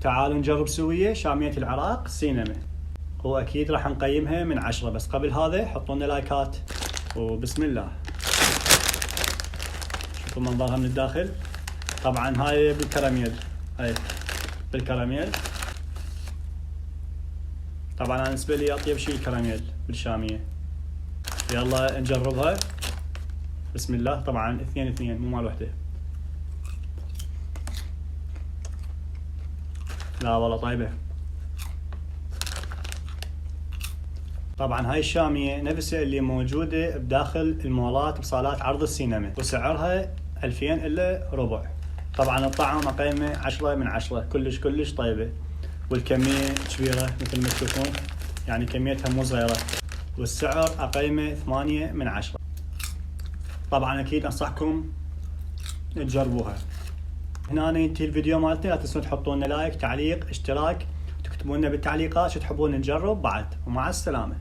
تعالوا نجرب سوية شامية العراق سينما، واكيد راح نقيمها من 10، بس قبل هذا حطوا لنا لايكات وبسم الله. شوفوا منظرها من الداخل. طبعا هاي بالكراميل، هاي بالكراميل. طبعا انا بالنسبه لي اطيب شيء الكراميل بالشاميه. يلا نجربها بسم الله. طبعا اثنين مو مال وحده. لا والله طيبه. طبعا هاي الشاميه نفسها اللي موجوده بداخل المولات بصالات عرض السينما، وسعرها 2000 الا ربع. طبعا الطعم اقيمه 10 من 10، كلش طيبه، والكميه كبيره مثل ما تشوفون، يعني كميتها مو صغيره، والسعر اقيمه 8 من 10. طبعا اكيد انصحكم تجربوها. هنا ينتهي الفيديو مالتنا، لا تنسون تحطوا لنا لايك، تعليق، اشتراك، تكتبوا لنا بالتعليقات شو تحبون نجرب بعد، ومع السلامه.